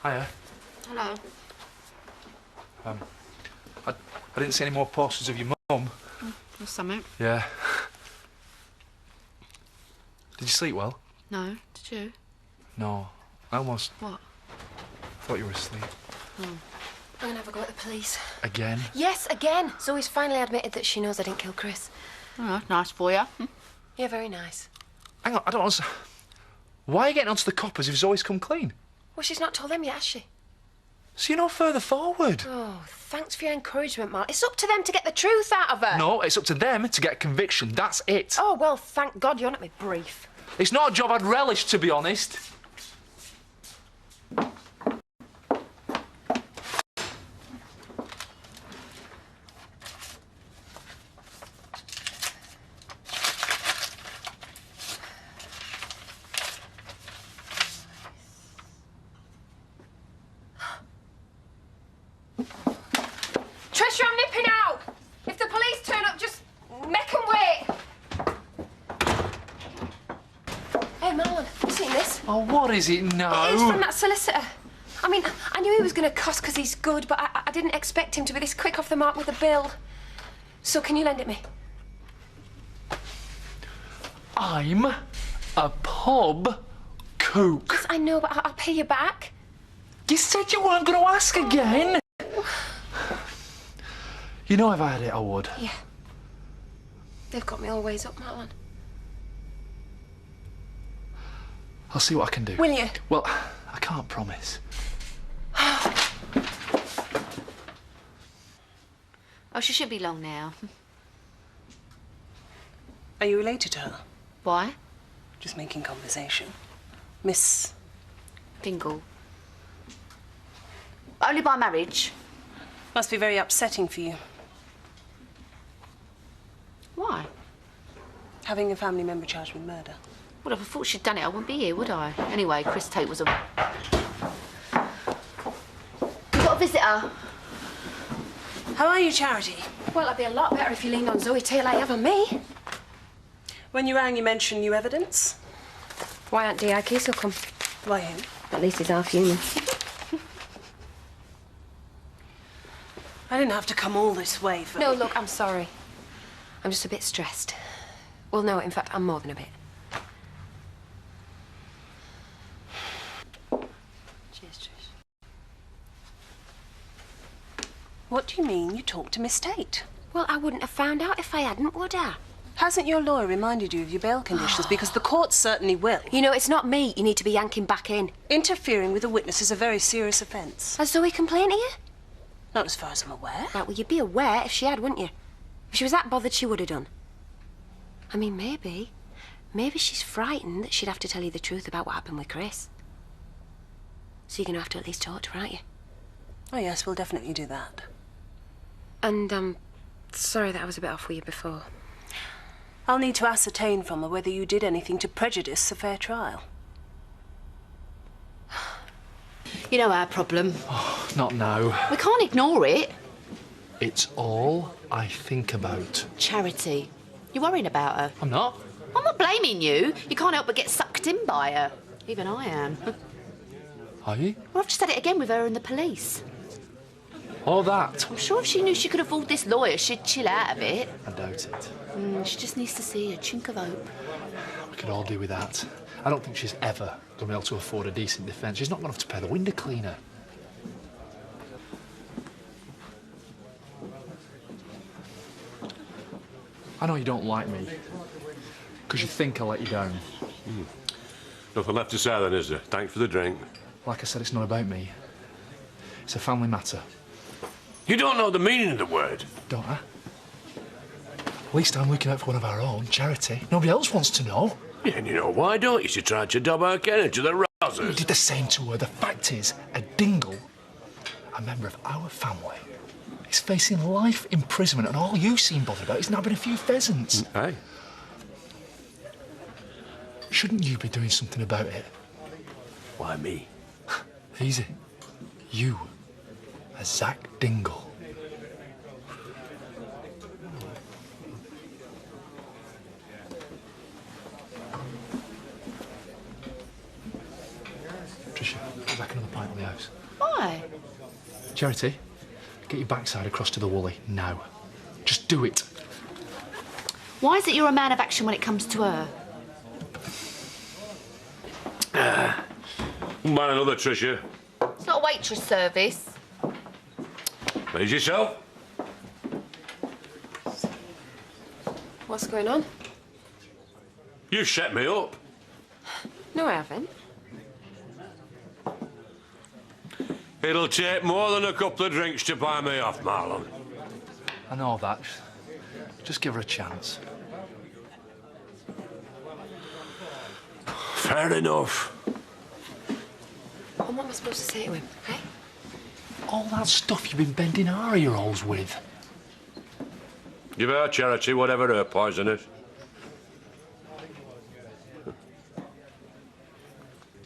Hiya. Hello. I didn't see any more posters of your mum. There's something. Yeah. Did you sleep well? No. Did you? No. I almost... What? I thought you were asleep. Oh. I'm gonna have a go at the police. Again? Yes, again. Zoe's finally admitted that she knows I didn't kill Chris. Oh, nice for you. Yeah, very nice. Hang on, I don't understand. Why are you getting onto the coppers if Zoe's come clean? Well, she's not told them yet, has she? So you're no further forward. Oh, thanks for your encouragement, Mal. It's up to them to get the truth out of her. No, it's up to them to get a conviction. That's it. Oh, well, thank God you're not my brief. It's not a job I'd relish, to be honest. Trisha, I'm nipping out. If the police turn up, just make them wait. Hey, Marlon, have you seen this? Oh, what is it now? It's from that solicitor. I mean, I knew he was going to cost because he's good, but I didn't expect him to be this quick off the mark with a bill. So can you lend it me? I'm a pub cook. Yes, I know, but I'll pay you back. You said you weren't going to ask again. You know if I had it, I would. Yeah. They've got me all ways up, Marlon. I'll see what I can do. Will you? Well, I can't promise. Oh, she should be long now. Are you related to her? Why? Just making conversation. Miss... Dingle. Only by marriage. Must be very upsetting for you, Why? having a family member charged with murder. Well, if I thought she'd done it, I wouldn't be here, would I? Anyway, Chris Tate was a... You got a visitor? How are you, Charity? Well, it'd be a lot better if you leaned on Zoe Taylor like you have on me. When you rang, you mentioned new evidence. Why aren't D.I. Kiesel come? Why him? At least he's half human. I didn't have to come all this way for... No, look, I'm sorry. I'm just a bit stressed. Well, no, in fact, I'm more than a bit. Cheers, Trish. What do you mean you talked to Miss Tate? Well, I wouldn't have found out if I hadn't, would I? Hasn't your lawyer reminded you of your bail conditions? Because the court certainly will. You know, it's not me you need to be yanking back in. Interfering with a witness is a very serious offence. Has Zoe complained to you? Not as far as I'm aware. Right, well, you'd be aware if she had, wouldn't you? If she was that bothered, she would have done. I mean, maybe she's frightened that she'd have to tell you the truth about what happened with Chris. So you're going to have to at least talk to her, aren't you? Oh, yes, we'll definitely do that. And, sorry that I was a bit off with you before. I'll need to ascertain from her whether you did anything to prejudice a fair trial. You know our problem. Oh, not now. We can't ignore it. It's all I think about. Charity. You're worrying about her. I'm not. I'm not blaming you. You can't help but get sucked in by her. Even I am. Are you? Well, I've just had it again with her and the police. All that? I'm sure if she knew she could afford this lawyer, she'd chill out a bit. I doubt it. She just needs to see a chink of hope. We could all do with that. I don't think she's ever going to be able to afford a decent defence. She's not going to have to pay the window cleaner. I know you don't like me, because you think I let you down. Nothing left to say then, is there? Thanks for the drink. Like I said, it's not about me. It's a family matter. You don't know the meaning of the word. Don't I? At least I'm looking out for one of our own, Charity. Nobody else wants to know. Yeah, and you know why don't you? She tried to dub our Kenny to the You rousers. did the same to her. The fact is, a Dingle, a member of our family, is facing life imprisonment, and all you seem bothered about is nabbing a few pheasants. Hey? Shouldn't you be doing something about it? Why me? Easy. You, a Zack Dingle. Tricia, Zack another Right, Leos. Why? Charity, get your backside across to the Woolly now. Just do it. Why is it you're a man of action when it comes to her? Man, another Tricia. It's not a waitress service. Please yourself. What's going on? You set me up. No, I haven't. It'll take more than a couple of drinks to buy me off, Marlon. I know that. Just give her a chance. Fair enough. And what am I supposed to say to him, eh? All that stuff you've been bending our ear holes with. Give her Charity whatever her poison is.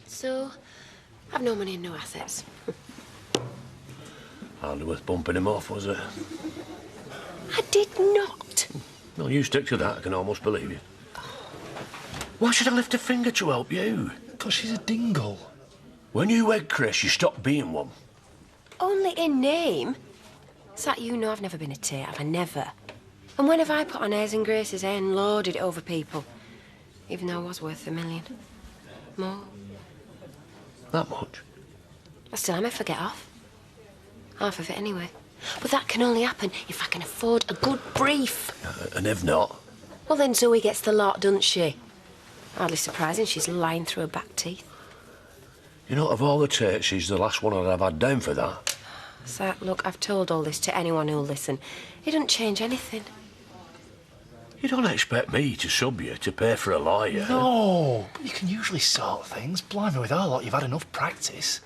So, I've no money and no assets. Hardly worth bumping him off, was it? I did not. Well, you stick to that, I can almost believe you. Why should I lift a finger to help you? Because she's a dingle. When you wed Chris, you stop being one. Only in name. Zack, you know I've never been a tate, have I? Never. And when have I put on airs and graces, eh, and lorded it over people? Even though I was worth $1 million. More. That much? I still am if I get off. Half of it anyway. But that can only happen if I can afford a good brief. And if not? Well, then Zoe gets the lot, doesn't she? Hardly surprising she's lying through her back teeth. You know, of all the Tates, she's the last one I'd have had down for that. Zack, look, I've told all this to anyone who'll listen. It doesn't change anything. You don't expect me to sub you to pay for a lawyer. No, but you can usually sort things. Blimey, with our lot, you've had enough practice.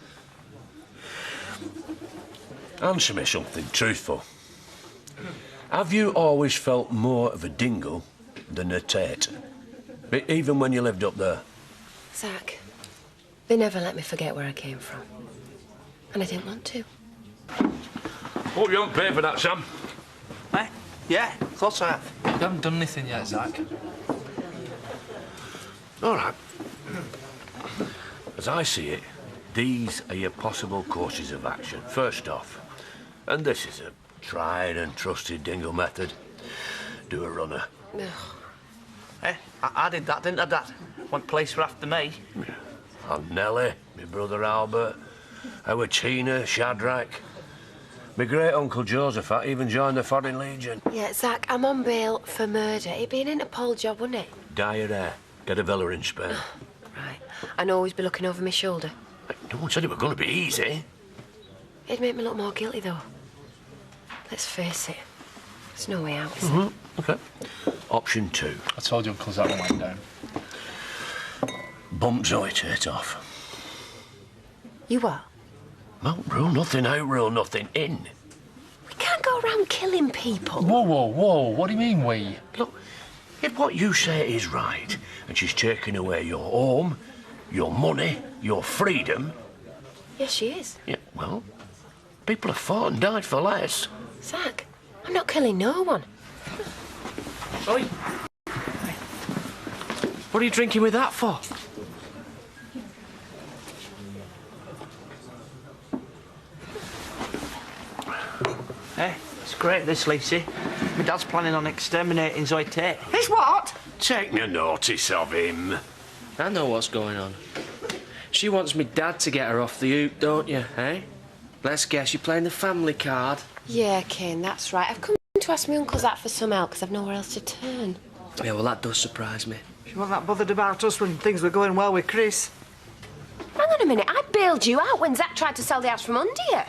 Answer me something truthful. Have you always felt more of a dingle than a Tate? Even when you lived up there? Zack, they never let me forget where I came from. And I didn't want to. Hope you haven't paid for that, Sam. Eh? Yeah, of course I have. You haven't done anything yet, Zack. All right. As I see it, these are your possible courses of action. First off, and this is a tried and trusted dingle method, do a runner. Ugh. Eh? I did that, didn't I, Dad? One place were after me. And Nellie, my brother Albert, our Tina, Shadrach. My great-uncle Josephat even joined the Foreign Legion. Yeah, Zack, I'm on bail for murder. It'd be an Interpol job, wouldn't it? Dye your hair, get a villa in Spain. Right. And always be looking over my shoulder. No one said it was going to be easy. It'd make me look more guilty, though. Let's face it. There's no way out, is there? OK. Option 2. I told you Uncle Zack went down. Bump Zoe Tate off. You what? Well, rule nothing out, rule nothing in. We can't go around killing people. Whoa, whoa, whoa. What do you mean, we? Look, if what you say is right, and she's taking away your home, your money, your freedom... Yes, she is. Yeah, well, people have fought and died for less. Zack, I'm not killing no one. Oi. What are you drinking with that for? Eh? It's great, this, Lacey. My dad's planning on exterminating Zoe Tate. He's what? Take no notice of him. I know what's going on. She wants me dad to get her off the hook, don't you, eh? Let's guess, you're playing the family card. Yeah, Kane, that's right. I've come to ask my Uncle Zack for some help because I've nowhere else to turn. Yeah, well, that does surprise me. She wasn't that bothered about us when things were going well with Chris. Hang on a minute, I bailed you out when Zack tried to sell the house from under you.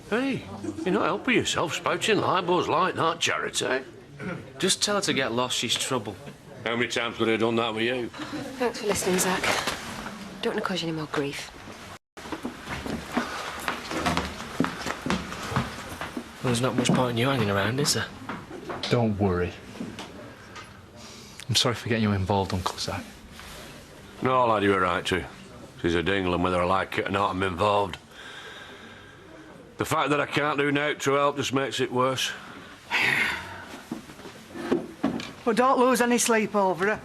Hey, you're not helping yourself spouting libels like that, Charity. Just tell her to get lost, she's trouble. How many times would I have done that with you? Thanks for listening, Zack. Don't want to cause you any more grief. Well, there's not much point in you hanging around, is there? Don't worry. I'm sorry for getting you involved, Uncle Zack. No, lad, you were right to. She's a dingle, and whether I like it or not, I'm involved. The fact that I can't do nought to help just makes it worse. Well, don't lose any sleep over her.